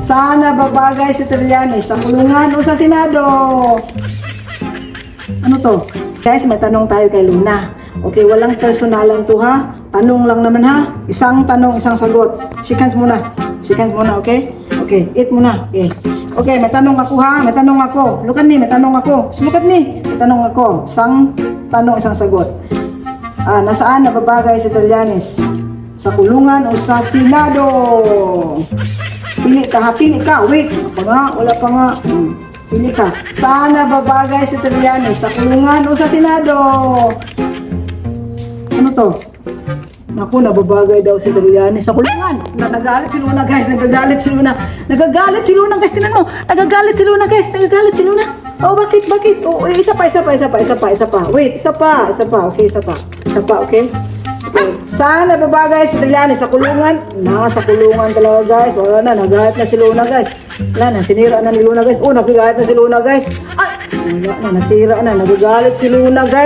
Sana babagay si Trillanes sa kulungan o sa Senado? Ano to? Guys, may tanong tayo kay Luna. Okay, walang personalan to ha. Tanong lang naman ha. Isang tanong, isang sagot. Shake hands muna. Shake hands muna, okay? Okay, eat muna. Okay. Okay, may tanong ako ha. May tanong ako. Look at me, may tanong ako. Look at me. May tanong ako. Isang tanong, isang sagot. Nasaan nababagay si Trillanes? Sa kulungan o sa Senado? Pili ka ha, pili ka. Wait, wala pa nga. Pili ka. Saan nababagay si Trillanes? Sa kulungan o sa Senado? Ano to? Naku, nababagay daw si Trillanes sa kulungan. Nagagalit si Luna, guys. Nagagalit si Luna. Nagagalit si Luna, guys. Tinan mo. Nagagalit si Luna, guys. Nagagalit si Luna. Oh, bakit? Oh, isa pa. Wait, isa pa. Okay, isa pa, okay? Okay. Saan nababagay si Trillanes? Sa kulungan? Nasa kulungan talaga, guys. Wala na, nagalit na si Luna, guys. Wala na, sinira na ni Luna, guys. Oh, nagagalit na si Luna, guys. Ay! Wala na, nasira na. Nagagalit si Luna, guys.